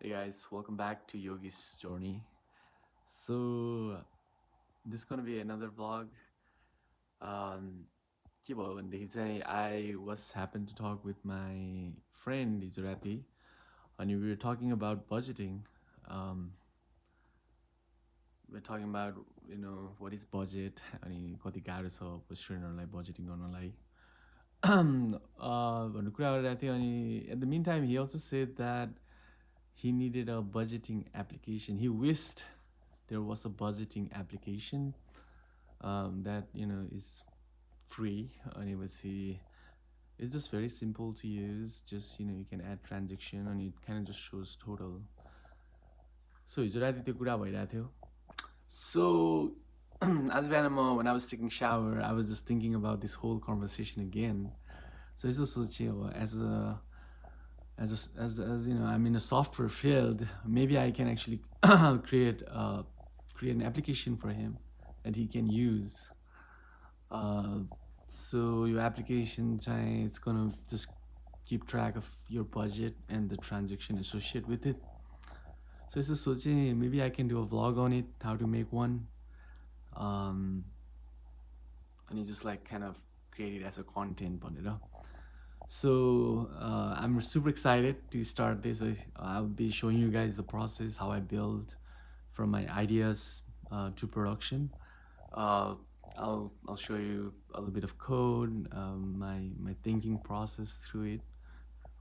Hey guys, welcome back to Yogi's Journey. So this is gonna be another vlog. के भयो भनेदेखि चाहिँ I was happened to talk with my friend हिजो राति अनि we were talking about budgeting. We're talking about what is budget अनि कति गाह्रो छ स्टुडेन्टहरूलाई बजेटिङ गर्नलाई भन्ने कुरा गरिरहेको थियो अनि at the meantime he also said that he needed a budgeting application. He wished there was a budgeting application that is free. Anyway, it's just very simple to use. Just you can add transaction and it kind of just shows total. So हिजो राति त्यो कुरा भइरहेको थियो. So as when I was taking shower, I was just thinking about this whole conversation again. So it's also as I'm in a software field, maybe I can actually create an application for him that he can use. So your application, it's gonna just keep track of your budget and the transaction associated with it. So it's just maybe I can do a vlog on it, how to make one. And you just like kind of create it as a content on it. So I'm super excited to start this. I'll be showing you guys the process, how I build from my ideas to production. I'll show you a little bit of code, my thinking process through it.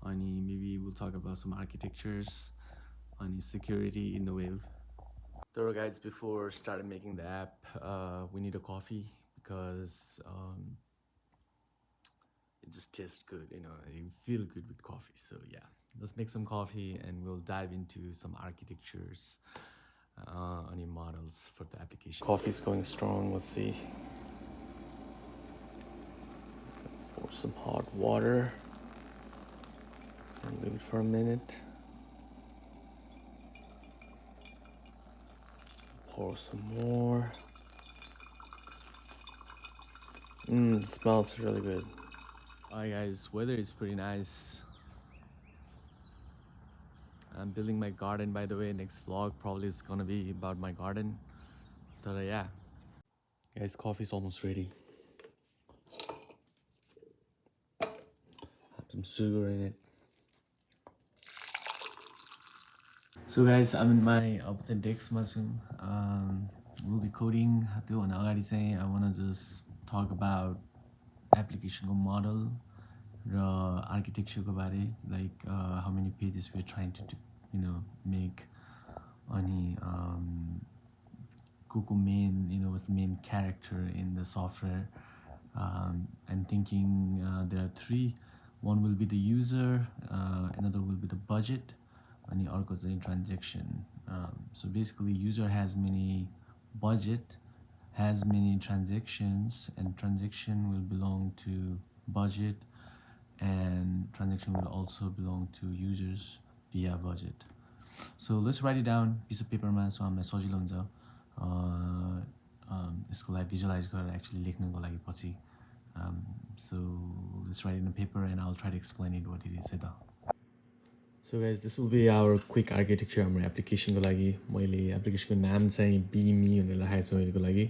Maybe we'll talk about some architectures, on security in the web. So guys, before starting making the app, we need a coffee because it just tastes good, you feel good with coffee. So yeah, let's make some coffee and we'll dive into some architectures, any models for the application. Coffee's going strong. Let's see. Pour some hot water and leave it for a minute. Pour some more. It smells really good. Alright guys, weather is pretty nice. I'm building my garden, by the way. Next vlog probably is gonna be about my garden. But yeah. Guys, coffee's almost ready. Have some sugar in it. So guys, I'm in my open desk mushroom. We'll be coding. I wanna just talk about application model, architecture, like how many pages we're trying to make. Any Google main, what's the main character in the software. I'm thinking there are three. One will be the user, another will be the budget, and the other is transaction. So basically, user has many budget, has many transactions, and transaction will belong to budget, and transaction will also belong to users via budget. So let's write it down piece of paper ma, so हामीलाई सजिलो हुन्छ यसको लागि visualize गरेर actually लेख्नको लागि पछि. So let's write it on paper and I'll try to explain it what it is. So guys, this will be our quick architecture हाम्रो application को लागि. मैले application को नाम चाहिँ BME भनेर राखेको छु अहिलेको लागि.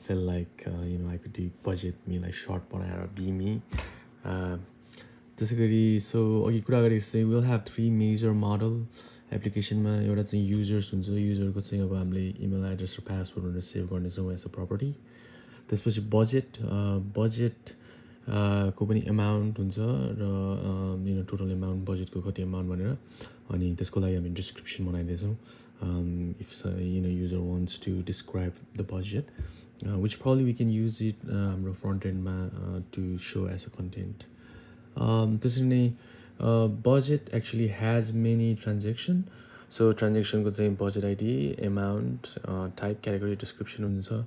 Felt like I could do budget me like short बनाएर BME. त्यसै गरी so अघि कुरा गरेको चाहिँ we'll have three major model application मा. एउटा चाहिँ users हुन्छ. user को चाहिँ अब हामीले email address र password भनेर सेभ गर्ने छौँ as a property. त्यसपछि budget को पनि amount हुन्छ र total amount budget को कति amount भनेर अनि त्यसको लागि हामी description बनाइदिन्छौँ. If user wants to describe the budget, which probably we can use it हाम्रो front end मा to show as a content. त्यसरी नै budget actually has many transaction. So transaction को चाहिँ budget ID, amount, type, category, description हुन्छ.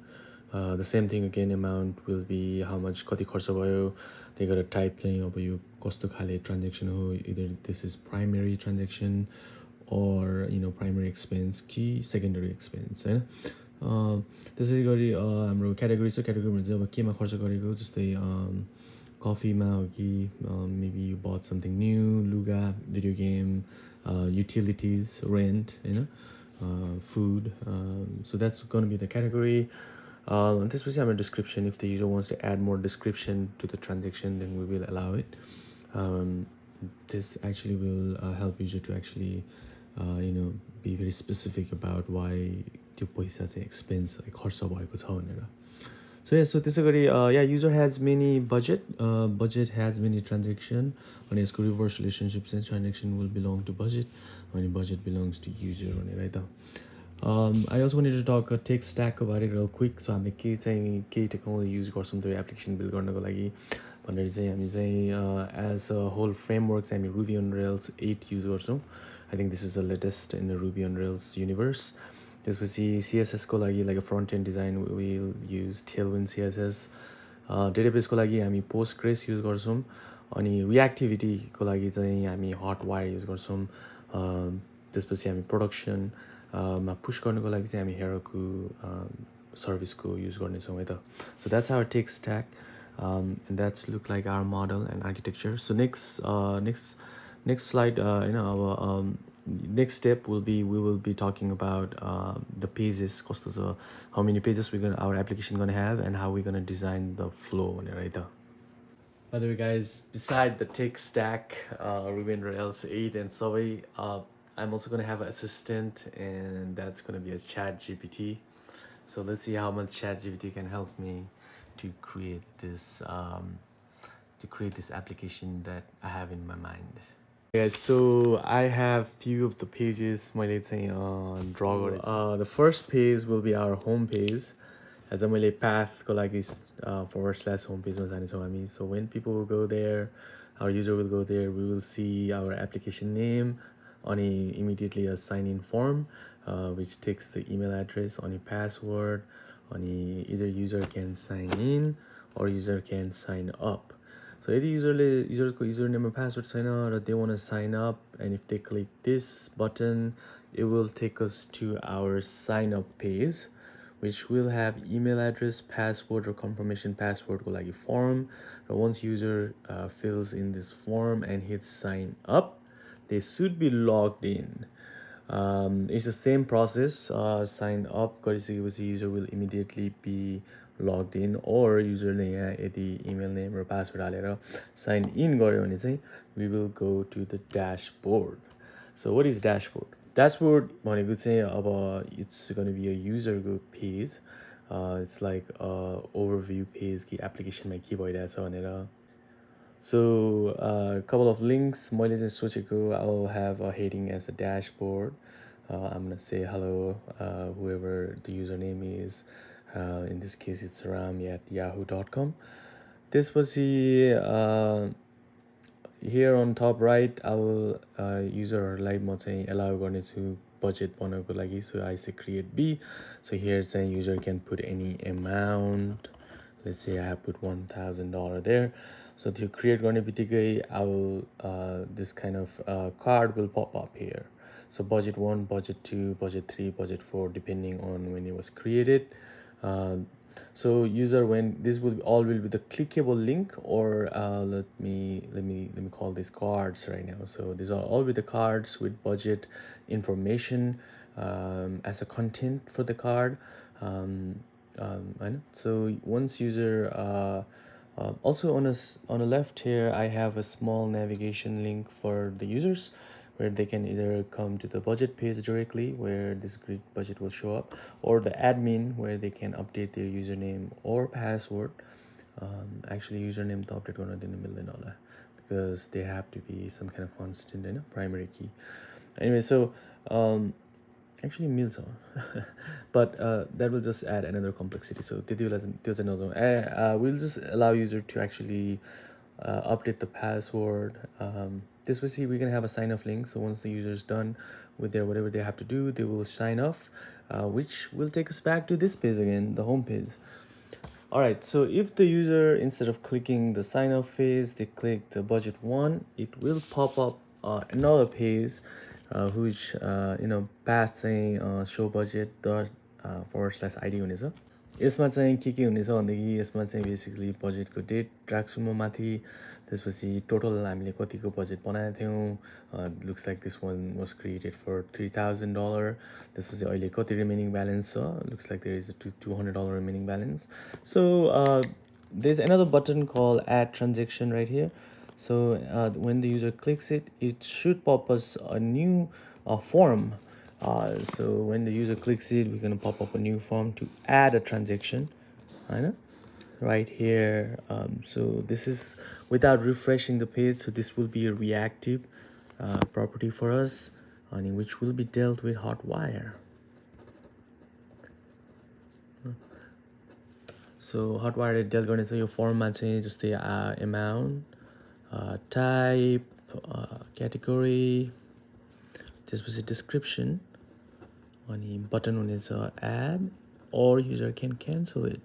The same thing again, amount will be how much कति खर्च भयो. They got a type चाहिँ अब यो कस्तो खाले transaction हो. Either this is primary transaction or primary expense कि secondary expense हैन. त्यसै गरी हाम्रो category छ. category भने चाहिँ अब केमा खर्च गरेको जस्तै coffee मा हो कि maybe you bought something new, लुगा, video game, utilities, rent, food. So that's going to be the category. This was our description. If the user wants to add more description to the transaction, then we will allow it. Um, this actually will help user to actually, be very specific about why त्यो पैसा चाहिँ expense खर्च भएको छ भनेर. So yeah, so त्यसै गरी yeah, user has many budget, budget has many transaction, अनि यसको reverse relationship चाहिँ transaction will belong to budget, अनि budget belongs to user भनेर है त. I also wanted to talk a tech stack about it real quick. So हामीले के technology use गर्छौँ त्यो application build गर्नको लागि भनेर चाहिँ हामी चाहिँ as a whole framework चाहिँ हामी Ruby on Rails 8 use गर्छौँ. I think this is the latest in the Ruby on Rails universe. त्यसपछि CSS को लागि like a front end design we'll use Tailwind CSS. Database को लागि हामी Postgres use गर्छौँ. अनि reactivity को लागि चाहिँ हामी Hotwire use गर्छौँ. त्यसपछि हामी production मा push गर्नको लागि चाहिँ हामी Heroku service को use गर्नेछौँ है त. So that's our tech stack. And that's look like our model and architecture. So next slide, our next step will be we will be talking about the pages, how many pages our application gonna have, and how we're gonna design the flow right there. By the way, guys, beside the tech stack, Ruby on Rails 8 and Survey, I'm also gonna have an assistant, and that's gonna be a Chat GPT. So let's see how much Chat GPT can help me to create this application that I have in my mind. Guys, so I have few of the pages मैले चाहिँ draw गरेको छु. The first page will be our home page. As मैले path को लागि /home page मा जानेछौँ हामी. So when people will go there, our user will go there, we will see our application name, अनि immediately a sign in form which takes the email address, अनि password, अनि either user can sign in or user can sign up. So if the userको username and password छैन र they want to sign up, and if they click this button, it will take us to our sign up page, which will have email address, password or confirmation password को लागि form. So once user fills in this form and hits sign up, they should be logged in. It's the same process. Sign up गरिसकेपछि user will immediately be logged in, or user ले यहाँ यदि email name or password हालेर sign in गर्यो भने चाहिँ we will go to the dashboard. So what is dashboard? Dashboard भनेको चाहिँ अब it's going to be a user को page. It's like a overview page कि application मा के भइरहेछ भनेर. So a couple of links. मैले चाहिँ सोचेको I will have a heading as a dashboard. I'm gonna say hello, whoever the username is. In this case, it's rami@yahoo.com. त्यसपछि here on top right, I will userहरूलाई म चाहिँ allow गर्नेछु budget बनाउनको लागि. So I say create B. So here चाहिँ user can put any amount. Let's say I have put $1,000 there. So to create गर्ने बित्तिकै I will this kind of card will pop up here. So budget 1, budget 2, budget 3, budget 4, depending on when it was created. So user, when this will all will be the clickable link, or let me call these cards right now. So these are all with the cards with budget information as a content for the card. So once user also on the left here, I have a small navigation link for the users, where they can either come to the budget page directly, where this grid budget will show up, or the admin, where they can update their username or password. Actually username to update गर्न दिनु मिल्दैन होला, because they have to be some kind of constant and a primary key. Anyway, so actually मिल्छ but that will just add another complexity. So त्यो चाहिँ नजाउँ. We'll just allow user to actually update the password. त्यसपछि we can have a sign off link. So once the user is done with their whatever they have to do, they will sign off, which will take us back to this page again, the home page. All right, so if the user, instead of clicking the sign up phase, they click the budget one, it will pop up another page which path चाहिँ show budget dot /ID हुनेछ. यसमा चाहिँ के हुनेछ भन्दाखेरि यसमा चाहिँ basically बजेटको डेट राख्छु म माथि त्यसपछि टोटल हामीले कतिको बजेट बनाएको थियौँ looks like this one was created for $3,000 त्यसपछि अहिले कति रिमेनिङ ब्यालेन्स छ looks like there is $200 remaining balance so there's another button called add transaction right here so when the user clicks it it should pop us a new form so when the user clicks it we're going to pop up a new form to add a transaction I know right here so this is without refreshing the page so this will be a reactive property for us and which will be dealt with hotwire so hotwire dealt गर्ने चाहिँ यो फर्ममा चाहिँ जस्तै amount type category त्यसपछि description अनि button हुनेछ add or user can cancel it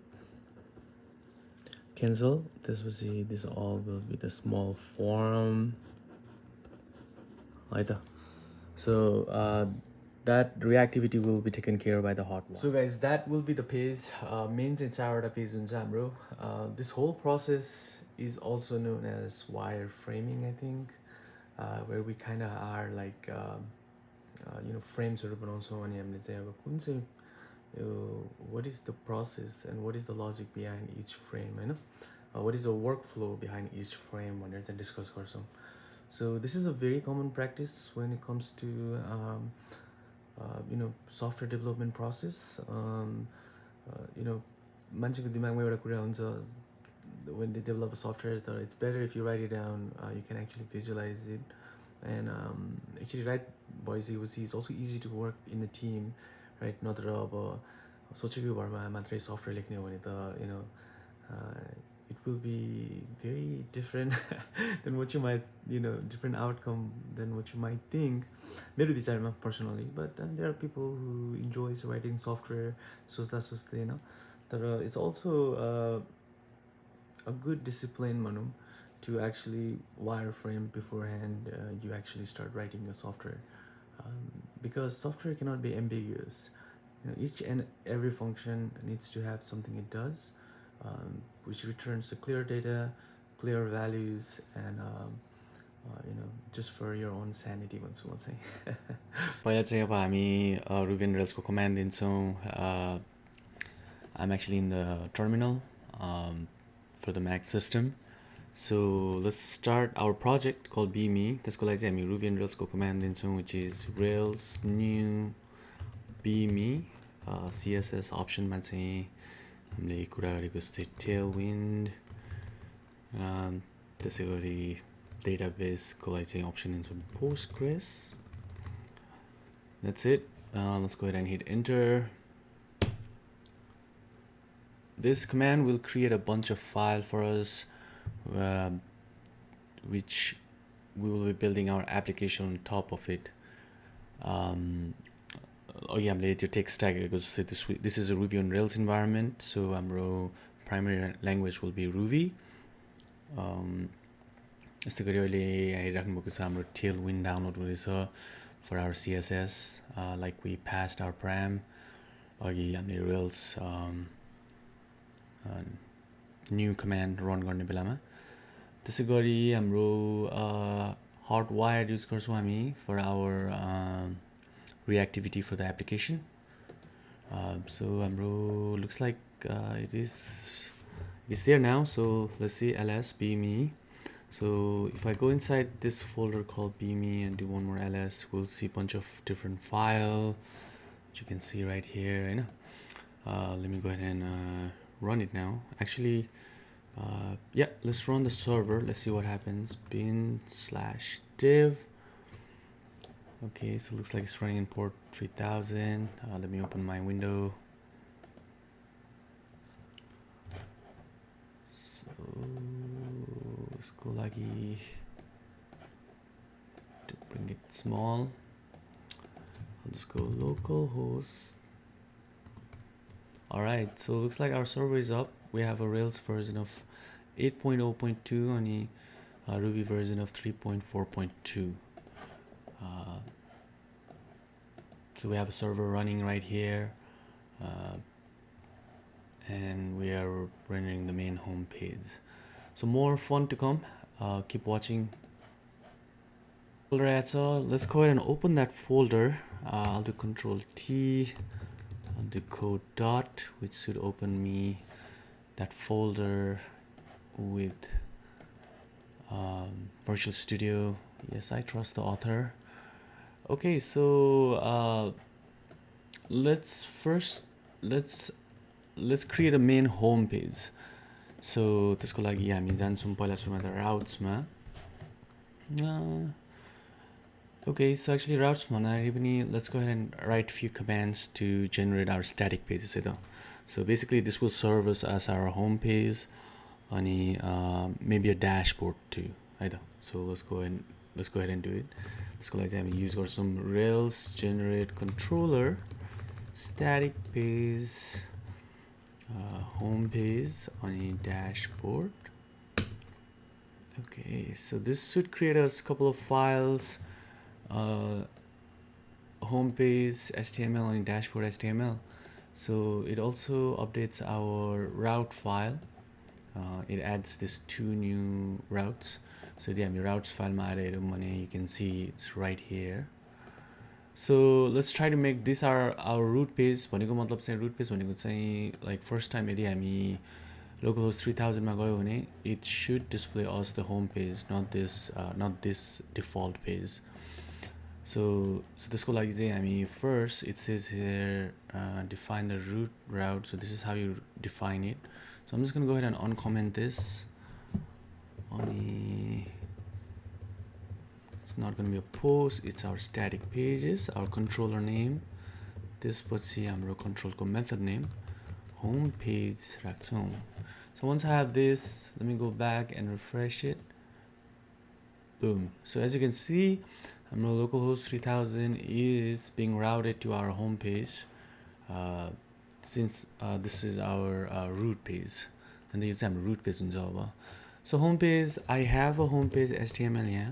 cancel त्यसपछि this all will be the small form है त so that reactivity will be taken care of by the hotwire so guys that will be the page main चाहिँ 4 वटा page हुन्छ हाम्रो this whole process is also known as wireframing I think where we kind of are like you know framesहरू बनाउँछौँ अनि हामीले चाहिँ अब कुन चाहिँ what is the process and what is the logic behind each frame Hahn what is the workflow behind each frame भनेर चाहिँ discuss गर्छौँ so this is a very common practice when it comes to you know software development process you know मान्छेको दिमागमा एउटा कुरा हुन्छ when they develop a software it's better if you write it down you can actually visualize it and actually write भइसकेपछि it's also easy to work in a team right नत्र अब सोचेको भरमा मात्रै सफ्टवेयर लेख्ने हो भने त you know it will be very different than what you might you know different outcome than what you might think मेरो विचारमा personally but there are people who enjoys writing software सोच्दा सोच्दै हैन तर it's also a good discipline भनौँ to actually wireframe beforehand you actually start writing your software because software cannot be ambiguous you know each and every function needs to have something it does which returns the clear data clear values and you know just for your own sanity भन्छु म चाहिँ पहिला चाहिँ अब हामी Ruby on Rails को command दिन्छौँ I'm actually in the terminal for the Mac system so let's start our project called be me त्यसको लागि चाहिँ हामी Ruby on Rails को command दिन्छौँ which is Rails new be me CSS option मा चाहिँ हामीले कुरा गरेको जस्तै tailwind त्यसै गरी database को लागि चाहिँ option दिन्छौँ Postgres that's it let's go ahead and hit enter this command will create a bunch of file for us which we will be building our application on top of it हामीले त्यो text ट्यागहरुको जस्तै this is a Ruby on Rails environment so हाम्रो primary language will be Ruby यस्तै गरी अहिले हेरिराख्नु भएको छ हाम्रो tailwind download हुँदैछ for our CSS like we passed our param अघि हामीले Rails new command run गर्ने बेलामा त्यसै गरी हाम्रो hotwire युज गर्छौँ हामी for our reactivity for the application so हाम्रो looks like it is there now so let's see ls be me so if I go inside this folder called be me and do one more ls we'll see a bunch of different file which you can see right here right now let me go ahead and run it now actually yeah let's run the server let's see what happens bin/div okay so it looks like it's running in port 3000 let me open my window so let's go lagi to bring it small I'll just go localhost alright so it looks like our server is up we have a Rails version of 8.0.2 and a Ruby version of 3.4.2 so we have a server running right here and we are rendering the main home page. So more fun to come. Keep watching. Folder add, so let's go ahead and open that folder. I'll do Control T. I'll do code dot, which should open me that folder with Virtual Studio. Yes, I trust the author. Okay, so let's create a main home page. So त्यसको लागि हामी जान्छौँ पहिला सुरुमा त routes-मा. Okay, so actually routes भन्दाखेरि पनि let's go ahead and write few commands to generate our static pages है त. So basically this will serve us as our home page and maybe a dashboard too है त. So let's go ahead and do it. त्यसको लागि चाहिँ हामी use गर्छौँ rails generate controller static page home page and dashboard. Okay, so this should create us a couple of files, home page HTML and dashboard HTML. So it also updates our route file. It adds these two new routes. So the routes file you can see it's right here. So let's try to make this our root page. Root page like first time localhost 3000 मा गयो भने it should display us the home page, not this default page. So त्यसको लागि चाहिँ first it says here define the root route. So this is how you define it. So I'm just going to go ahead and uncomment this. It's not going to be a post, it's our static pages, our controller name. This पछि हाम्रो control को method name home page राख्छौं. So once I have this, let me go back and refresh it. Boom. So as you can see, our localhost 3000 is being routed to our home page since this is our root page. And then you have root page in Java. So home page, I have a home page HTML here.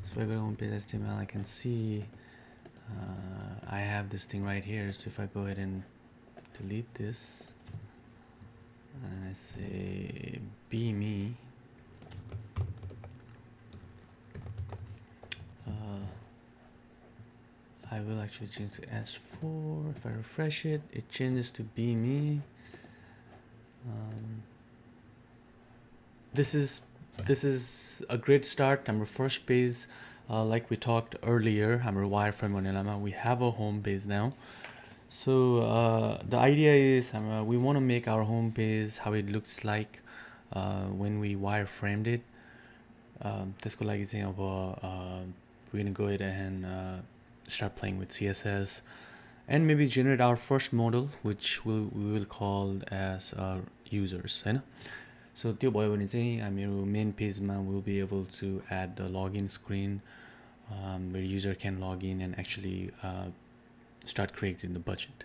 So if I go to home page HTML, I can see I have this thing right here. So if I go ahead and delete this and I say be me, I will actually change to S4. If I refresh it, it changes to be me. This is a great start. Our first page, like we talked earlier, our wireframe vanilla, we have a home page now. So the idea is we want to make our home page how it looks like when we wireframed it. त्यसको लागि चाहिँ अब we're going to go ahead and start playing with CSS and maybe generate our first model, which we will call as users, right? So त्यो भयो भने चाहिँ हाम्रो main page मा we'll be able to add the login screen where user can log in and actually start creating the budget.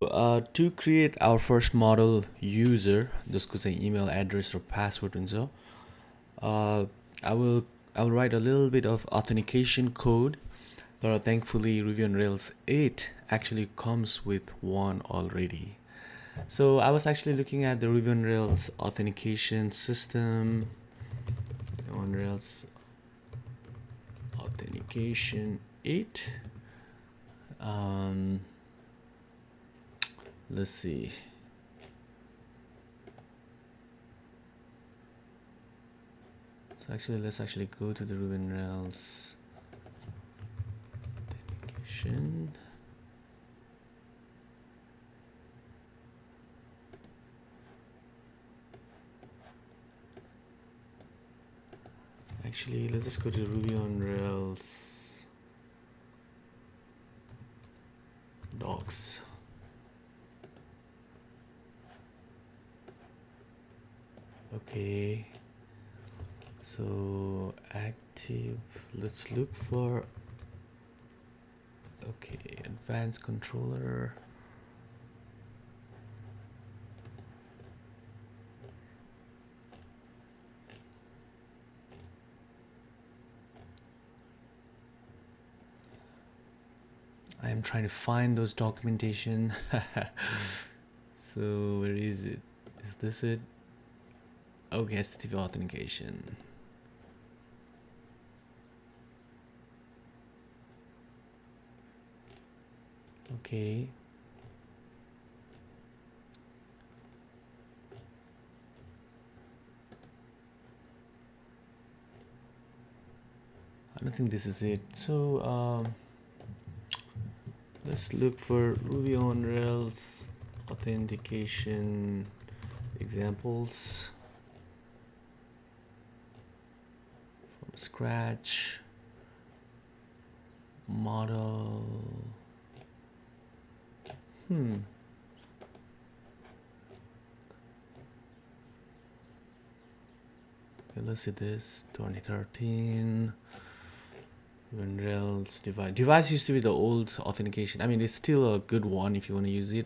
To create our first model user, जसको चाहिँ email address or password हुन्छ, I will write a little bit of authentication code. But thankfully Ruby on Rails 8 actually comes with one already. So I was actually looking at the Ruby on Rails authentication system, on Rails authentication 8. Let's see. So let's actually go to the Ruby on Rails authentication. Actually, let's just go to Ruby on Rails docs. Okay, so active, let's look for, okay, advanced controller. I am trying to find those documentation. So where is it? Is this it? Okay, HTTP authentication. Okay. I don't think this is it. So let's look for Ruby on Rails authentication examples from scratch. Model. Okay, let's see this 2013 Rails device. Device used to be the old authentication. I mean, it's still a good one if you want to use it.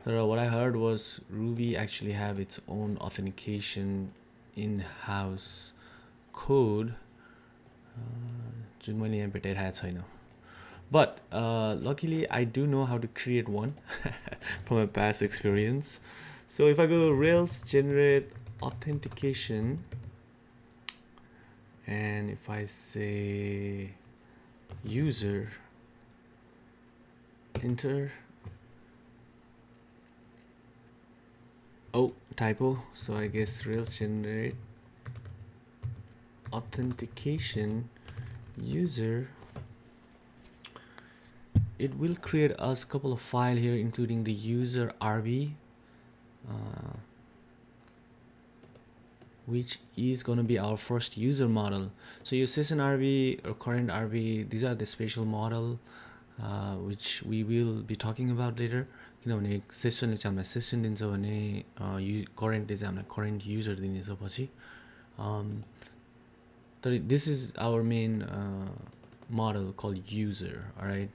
What I heard was Ruby actually have its own authentication in-house code. जुन मैले यहाँ भेटाइरहेको छैन. But luckily, I do know how to create one from my past experience. So if I go Rails generate authentication, and if I say user, enter. Oh, typo. So I guess Rails generate authentication user. It will create us a couple of files here, including the user RB, which is going to be our first user model. So your session RB or current RB, these are the special model which we will be talking about later. किनभने सेसनले चाहिँ हामीलाई session दिन्छ भने करेन्टले चाहिँ हामीलाई current user दिनेछ पछि. तर this is our main model called user. Alright.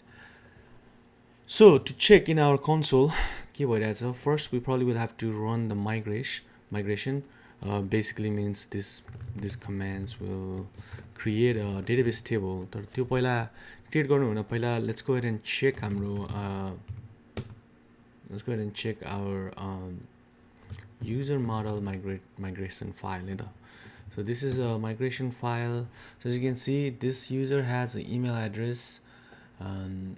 So to check in our console, first we probably will have to run the migration. Basically means this commands will create a database table. तर त्यो पहिला create गर्नु हुन पहिला let's go ahead and check our user model migration file. So this is a migration file. So as you can see, this user has an email address, and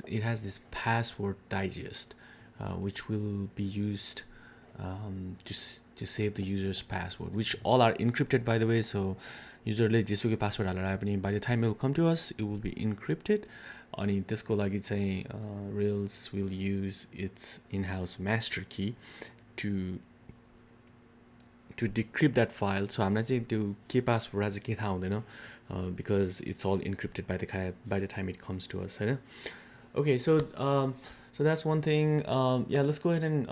it has this password digest, which will be used to save the user's password, which all are encrypted, by the way. So user le jesuकै password हालेर आए पनि by the time it will come to us, it will be encrypted. अनि त्यसको लागि चाहिँ Rails will use its in-house master key to decrypt that file. So हामीलाई चाहिँ त्यो के password आज के थाहा हुँदैन, because it's all encrypted by the time it comes to us, Hahn. Okay, so that's one thing. Yeah, let's go ahead and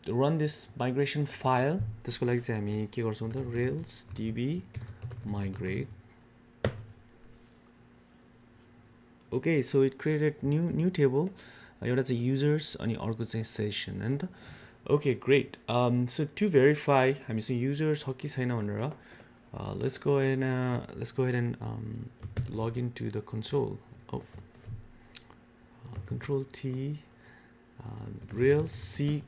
run this migration file. त्यसको लागि चाहिँ हामी के गर्छौँ त Rails db migrate. Okay, so it created new table. एउटा चाहिँ users अनि अर्को चाहिँ session हैन त. Okay, great. So to verify हामीसँग user छ कि छैन भनेर let's go ahead and log into the console. Oh, control T, Rails C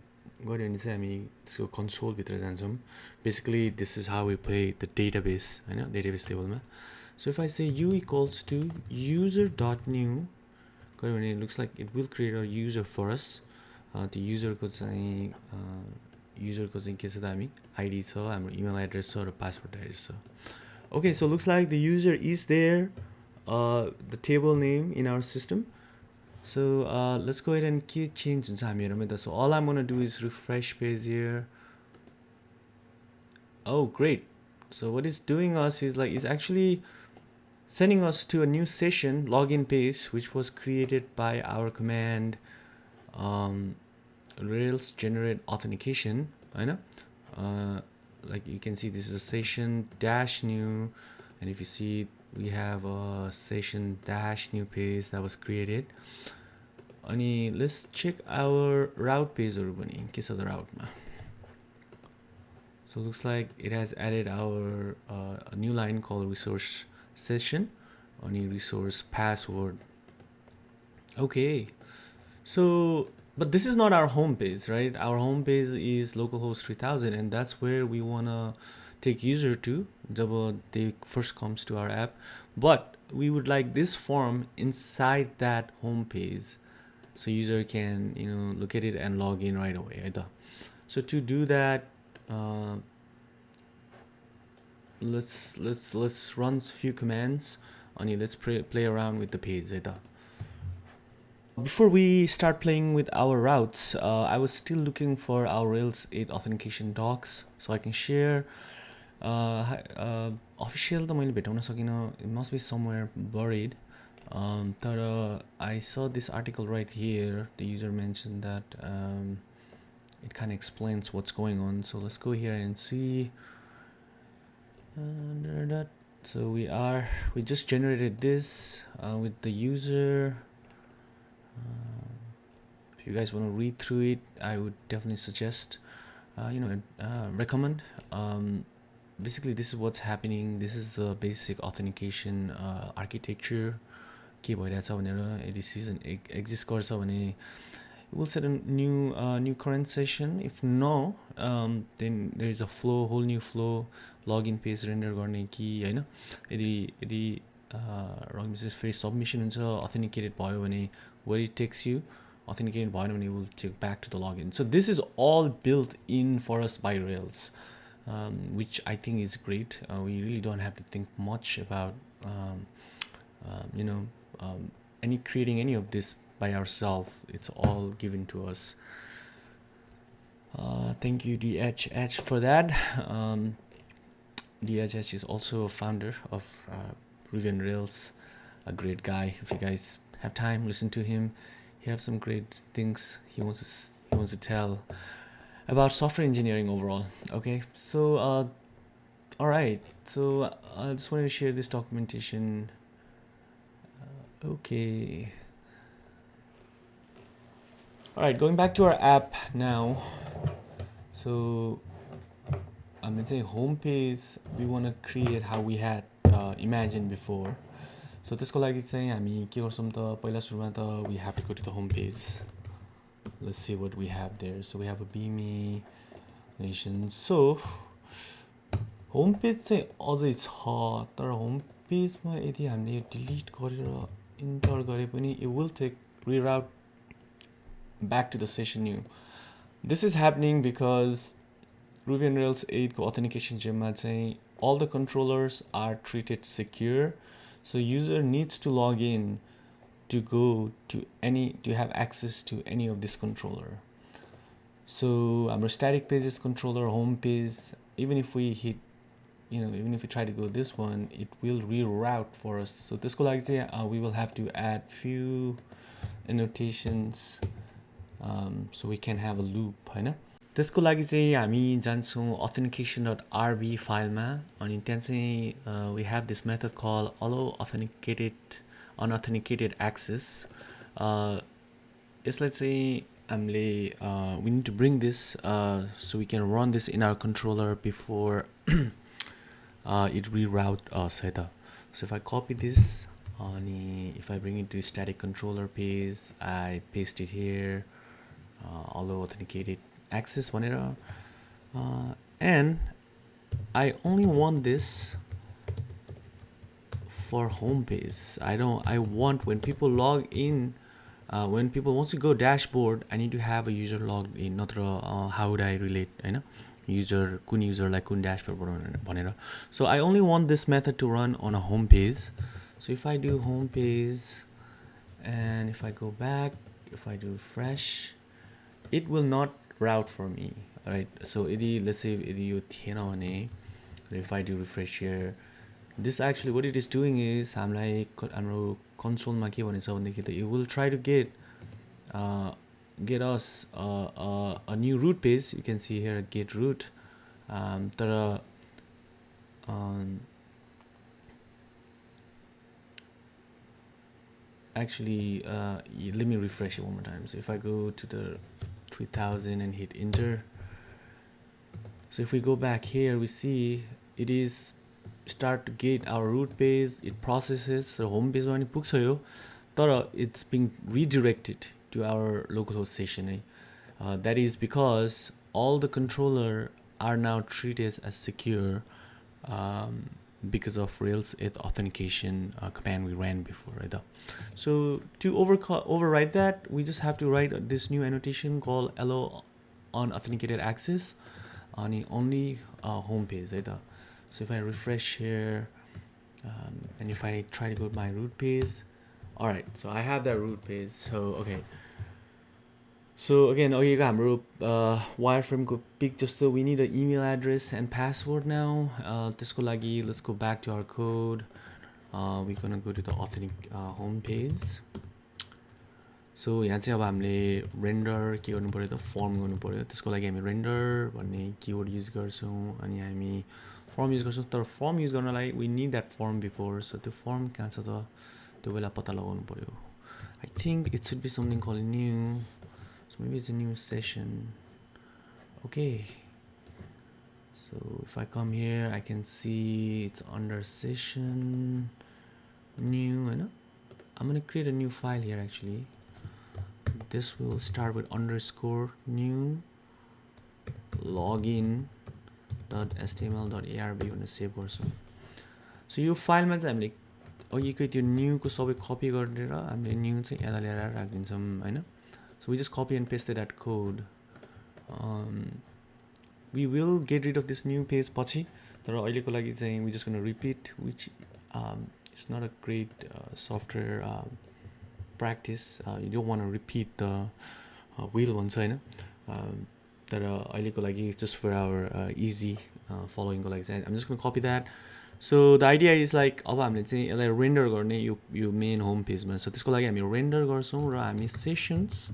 गर्यो भने चाहिँ हामी त्यसको console भित्र जान्छौँ. Basically this is how we play the database, Hahn, database table मा. So if I say u equals to user.new, it looks like it will create a user for us. The user को चाहिँ के छ त हामी ID छ, हाम्रो email address छ र password address छ. Okay, so looks like the user is there, the table name in our system. So let's go ahead and change हुन्छ हामीहरुमा त. So all I'm going to do is refresh page here. Oh, great. So what it's doing us is it's actually sending us to a new session login page, which was created by our command Rails generate authentication. I know, like you can see, this is a session dash new, and if you see, we have a session dash new page that was created. And let's check our route page in case of the route. So it looks like it has added our a new line called resource session, only resource password Okay. So, but this is not our home page, right? Our home page is localhost 3000, and that's where we wanna take user to जब they first comes to our app. But we would like this form inside that home page, so user can look at it and log in right away. होइन? So to do that, uh, let's run few commands. अनि let's play around with the page. होइन? Before we start playing with our routes, I was still looking for our Rails 8 authentication docs so I can share. Official त मैले भेटाउन सकिनँ. It must be somewhere buried. I saw this article right here. The user mentioned that it kind of explains what's going on. So let's go here and see. So we just generated this with the user. If you guys want to read through it, I would definitely suggest, recommend. Basically, this is what's happening. This is the basic authentication architecture. के भइरहेछ भनेर यदि season exist गर्छ भने we'll set a new current session. If no, then there is a flow, whole new flow, login page render गर्ने कि हैन. यदि login page फेरि submission हुन्छ, authenticated भयो भने where it takes you, authenticated भएन भने will take back to the login. So this is all built in for us by Rails, which I think is great. We really don't have to think much about creating any of this by ourselves. It's all given to us. Thank you DHH for that. DHH is also a founder of Ruby on Rails, a great guy. If you guys have time, listen to him. He has some great things he wants to tell about software engineering overall. Okay, so all right, so I just wanted to share this documentation. Okay. All right, going back to our app now. So I'm gonna say home page. We want to create how we had imagined before. So त्यसको लागि चाहिँ हामी के गर्छौँ त पहिला सुरुमा त we have to go to the home page. Let's see what we have there. So we have a Beamy Nation. So home page चाहिँ अझै छ तर home page मा यदि हामीले यो delete गरेर enter गरे पनि it will take reroute back to the session new. This is happening because Ruby on Rails 8 को authentication gemमा चाहिँ all the controllers are treated secure, so user needs to log in to go to have access to any of this controller. So our static pages controller home page, even if we hit, even if we try to go this one, it will reroute for us. So त्यसको लागि चाहिँ we will have to add few annotations so we can have a loop, हैन. त्यसको लागि चाहिँ हामी जान्छौँ authentication.rb फाइलमा अनि त्यहाँ चाहिँ we have this method called allow unauthenticated access. यसलाई चाहिँ हामीले we need to bring this so we can run this in our controller before it reroute us है त. So if I copy this अनि if I bring it to static controller page, I paste it here, allow authenticated access भनेर, and I only want this for home page. I want when people log in, when people want to go dashboard, I need to have a user logged in. नत्र how would I relate, Hahn, user कुन userलाई कुन dashboard भनेर. So I only want this method to run on a home page. So if I do home page and if I go back, if I do refresh, it will not route for me, right? So let's say if I do refresh here, this actually what it is doing is हाम्रो console-मा के भनेछ भन्दाखेरि त it will try to get us a new root page. You can see here get root, तर actually let me refresh it one more time. So if I go to the 3000 and hit enter, so if we go back here, we see it is start to get our root page. It processes the home page मा पनि पुग्छ यो, तर it's being redirected to our localhost session that is because all the controller are now treated as secure um, because of Rails 8 authentication command we ran before right. So to override that, we just have to write this new annotation called allow unauthenticated access on the only home page right. So if I refresh here and if I try to go to my root page, all right, so I have that root page. So okay, so again, हाम्रो wireframe pic जस्तो we need an email address and password now. त्यसको लागि let's go back to our code. We're gonna go to the authentic home page. So यहाँ चाहिँ अब हामीले render के गर्नु पर्यो त form गर्नु पर्यो. त्यसको लागि हामी render भन्ने keyword use गर्छौँ अनि हामी form use गर्छौँ. तर form use गर्नलाई we need that form before. So त्यो form कहाँ छ त त्यो बेला पत्ता लगाउनु पर्यो. I think it should be something called new. So maybe it's a new session. Okay. So if I come here, I can see it's under session, new, and I'm gonna create a new file here actually. This will start with underscore new login.html.arb on the save person. So you file मा चाहिँ हामीले अघिकै त्यो new को सबै कपी गरेर हामीले new चाहिँ यहाँ ल्याएर राखिदिन्छौँ हैन. So we just copy and paste that code. We will get rid of this new page पछि तर अहिलेको लागि चाहिँ we just going to repeat, which is not a great software practice. You don't want to repeat the wheel भन्छ हैन. तर अहिलेको लागि just for our easy following को लागि चाहिँ I'm just going to copy that. So the idea is like अब हामीले चाहिँ यसलाई render गर्ने यो main home page मा. So त्यसको लागि हामी render गर्छौँ र हामी sessions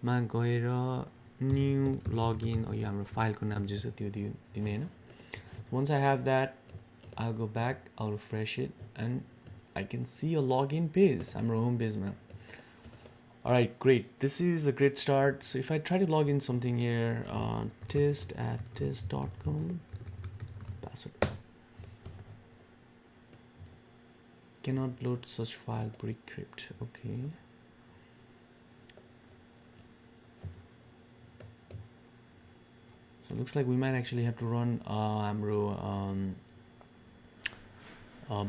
मा गएर new login or हाम्रो file को नाम जे छ त्यो दिने हैन. Once I have that, I'll go back, I'll refresh it and I can see a login page. हाम्रो home page मा. Alright, great. This is a great start. So if I try to log in something here, test@test.com, password. Cannot load such file pre-crypt. Okay. So it looks like we might actually have to run हाम्रो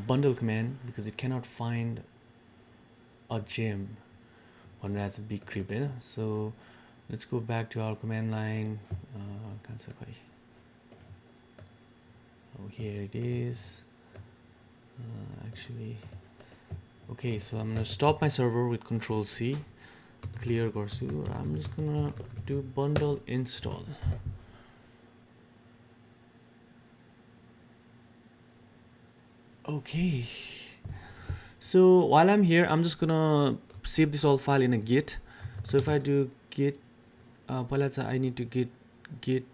bundle command because it cannot find a gem भनेर as a big crypt Hahn. So let's go back to our command line. Oh, here it is. Actually, okay, so I'm gonna stop my server with Control C, clear गर्छु. I'm just gonna do bundle install. Okay, so while I'm here, I'm just gonna save this all file in a git. So if I do git, पहिला चाहिँ I need to git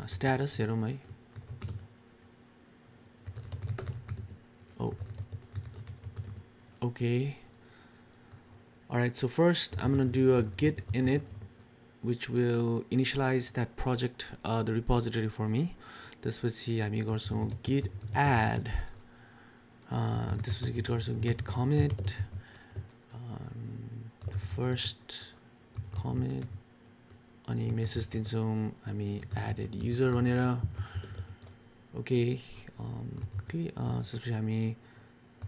status हेरौँ है. Oh, okay. Alright, so first I'm gonna do a git init, which will initialize that project, the repository for me. त्यसपछि हामी गर्छौँ git add. त्यसपछि गर्छौँ git commit. First commit अनि message दिन्छौँ हामी added user भनेर. Okay, त्यसपछि हामी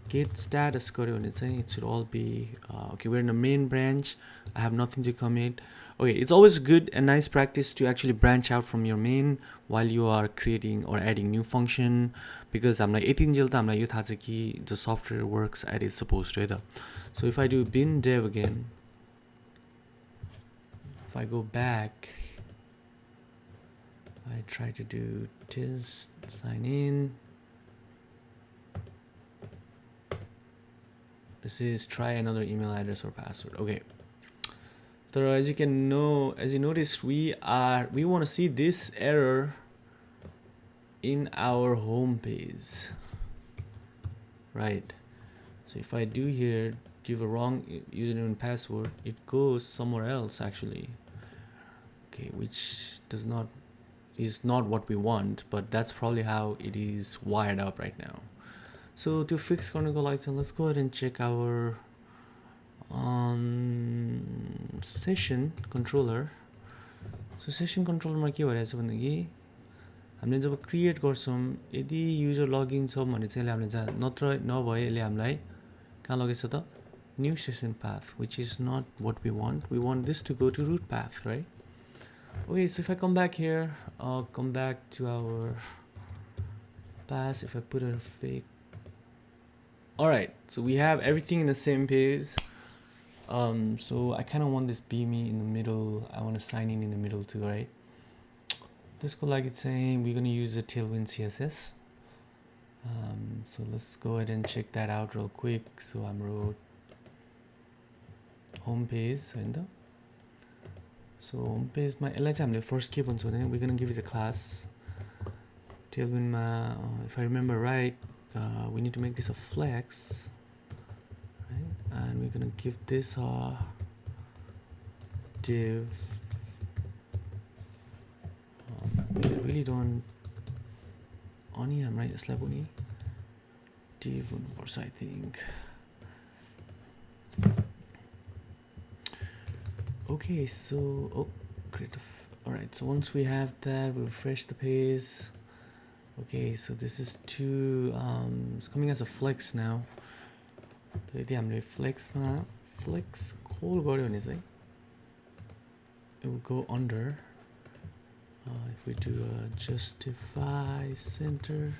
git status गर्यो भने चाहिँ it should all be okay, we're in the main branch. I have nothing to commit. Okay, it's always good and nice practice to actually branch out from your main while you are creating or adding new function, because हामीलाई यतिन्जेल त हामीलाई यो थाहा छ कि the software works as it's supposed to है त. So if I do bin dev again, if I go back, I try to do test sign in. This is try another email address or password. Okay. So as you can know, as you notice, we want to see this error in our home page, right? So if I do here, give a wrong username and password, it goes somewhere else actually. Okay, which is not what we want, but that's probably how it is wired up right now. So to fix गर्नुको लागि चाहिँ let's go ahead and check our session controller. So session controller मा के भइरहेछ भन्दाखेरि हामीले जब create गर्छौं यदि युजर लगइन छ भने चाहिँ हामीले जहाँ नत्र नभए यसले हामीलाई कहाँ लगेछ त new session path, which is not what we want. We want this to go to root path, right? Okay, so if I come back here, I'll come back to our path. If I put a fake, all right, so we have everything in the same page. So I kind of want this beamy in the middle. I want to sign in the middle too, right? This go like it's saying we're going to use a Tailwind CSS. So let's go ahead and check that out real quick. So I'm wrote home page and so home page my let's have the first keep on, so then we're going to give it a class Tailwind ma if I remember right, we need to make this a flex, right? And we're going to give this a div. We really don't on here, right? It's like only div on course, I think. Okay, so creative. All right, so once we have that, we refresh the page. Okay, so this is it's coming as a flex now. So यदि हामीले फ्लेक्समा flex कल गर्यो भने चाहिँ it will go under. If we do a justify center,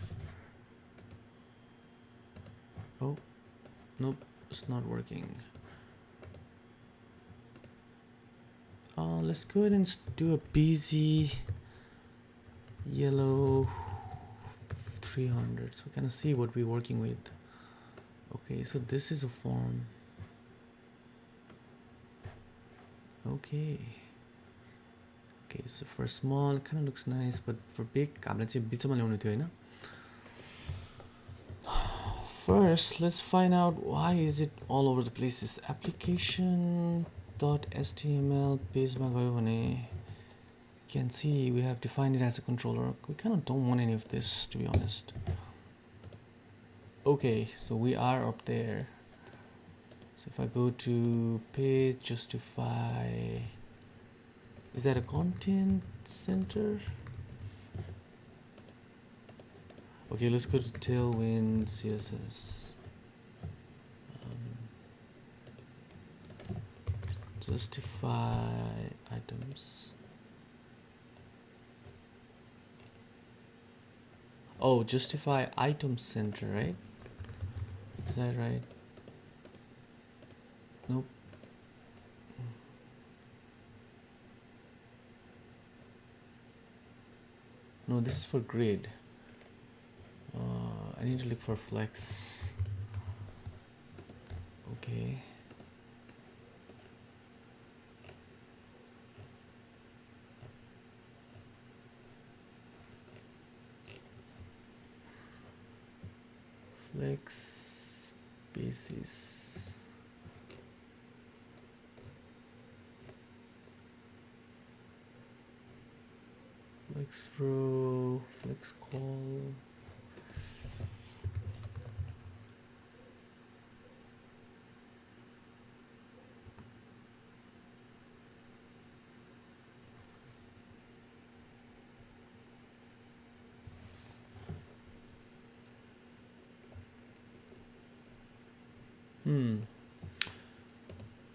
oh nope, it's not working. Let's go ahead and do a busy yellow 300 so we kind of see what we're working with. Okay, so this is a form. Okay, so for small it kind of looks nice, but for big हामीले चाहिँ बिचमा ल्याउनु थियो हैन. First, let's find out why is it all over the place. This application.html page ma gayo bhane you can see we have defined it as a controller. We kind of don't want any of this, to be honest. Okay, so we are up there. So if I go to page justify, is that a content center? Okay, let's go to Tailwind CSS. Justify items. Oh, justify item center, right? Is that right? Nope. No, this is for grid. I need to look for flex. Okay. Flex basis. Flex row, flex call.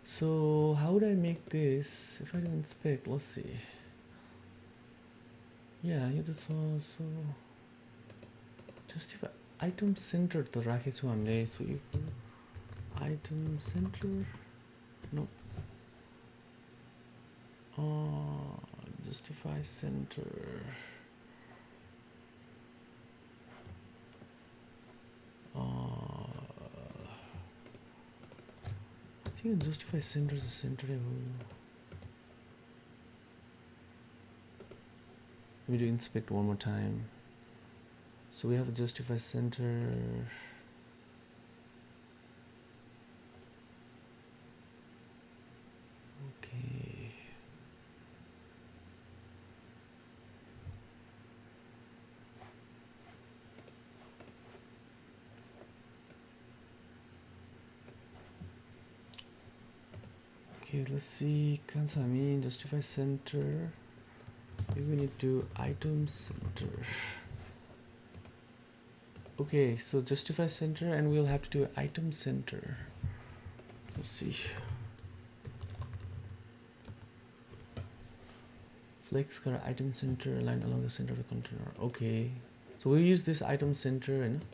So how would I make this if I do inspect? Let's see. Yeah, that's also justify item center to raखेछु हामीले. So you item center, no. Justify center. I think justify center is a center. Let me do inspect one more time. So we have a justify center. Okay. Okay, let's see. Kansami, justify center. We need to item center. Okay, so justify center, and we'll have to do item center. Let's see. Flex got item center aligned along the center of the container. Okay, so we use this item center, and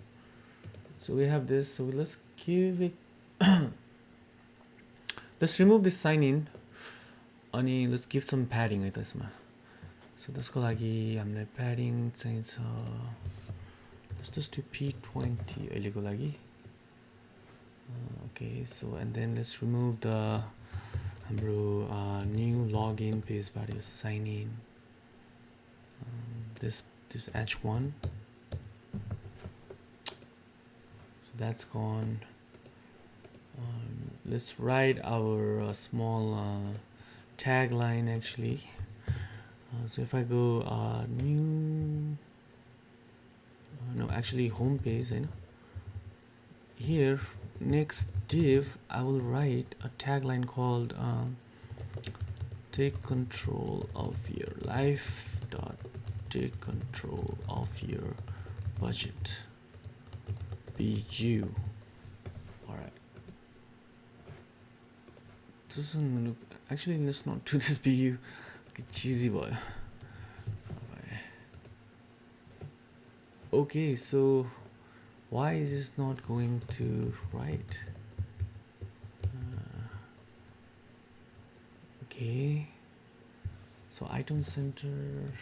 so we have this. So let's give it. Let's remove this sign in. Ani, let's give some padding with this. So त्यसको लागि हामीलाई padding चाहिन्छ. Let's just do P20 अहिलेको लागि. Okay, so and then let's remove the हाम्रो new login page बाट sign in. This H1. So that's gone. Let's write our small tagline actually. So if I go new, no, actually home page, I know. Here next div, I will write a tagline called take control of your life dot take control of your budget. Be you. All right. Doesn't look. Actually, let's not do this. Be you. Cheesy boy. Okay, so why is this not going to write? Okay, so item center.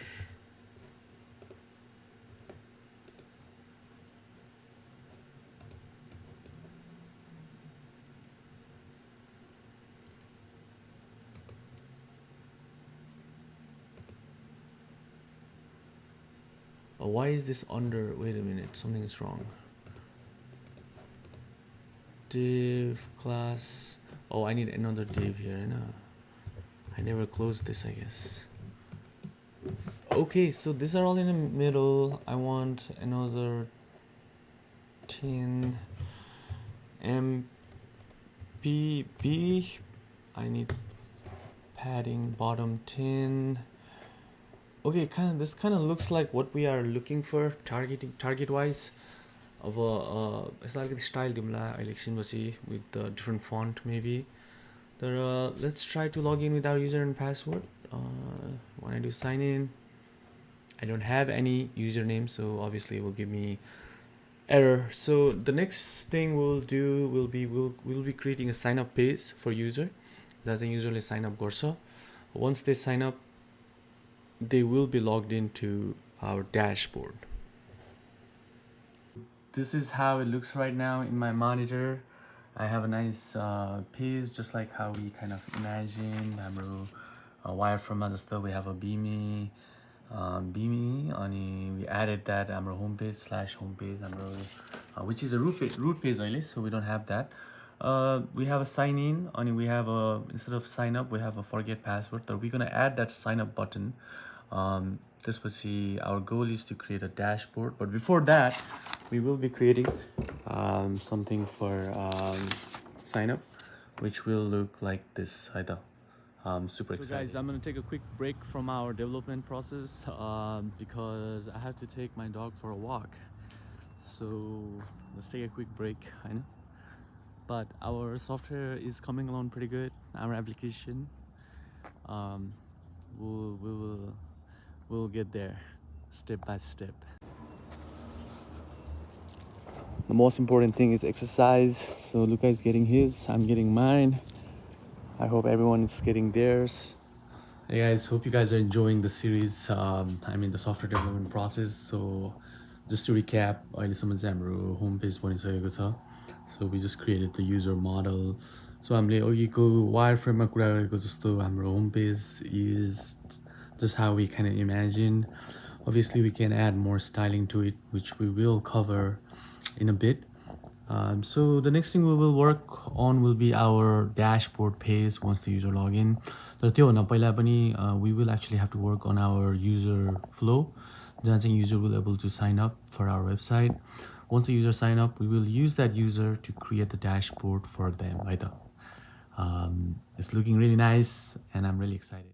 Why is this under? Wait a minute, something is wrong. Div class. Oh, I need another div here. No, I never closed this, I guess. Okay, so these are all in the middle. I want another 10 MPB. I need padding bottom 10. Okay, this kind of looks like what we are looking for target wise. Of it's like the style dimla election with the different font maybe. Let's try to log in with our user and password. When I do sign in, I don't have any username, so obviously it will give me error. So the next thing we'll do will be we'll be creating a sign up page for user. That's a usually sign up gorsa. Once they sign up, they will be logged into our dashboard. This is how it looks right now in my monitor. I have a nice page, just like how we kind of imagined. Wireframe जस्तो we have a beamy, and we added that हाम्रो homepage / homepage which is a root page only, so we don't have that. We have a sign in, and we have a instead of sign up we have a forget password. So we're gonna add that sign up button. This was our goal is to create a dashboard, but before that we will be creating something for sign up, which will look like this. Super excited. So guys, I'm gonna take a quick break from our development process because I have to take my dog for a walk. So let's take a quick break. I know, but our software is coming along pretty good. Our application, we'll get there step by step. The most important thing is exercise. So Luca is getting his, I'm getting mine. I hope everyone is getting theirs. Hey guys, hope you guys are enjoying the series. I'm in the software development process. So just to recap, अहिलेसम्म चाहिँ हाम्रो home page बनिसकेको छ. So we just created the user model. So हामीले अघिको wireframe मा कुरा गरेको जस्तो हाम्रो home page is just how we kind of imagined. Obviously we can add more styling to it, which we will cover in a bit. So the next thing we will work on will be our dashboard page once the user log in. We will actually have to work on our user flow. The user will be able to sign up for our website. Once the user sign up, we will use that user to create the dashboard for them. It's looking really nice and I'm really excited.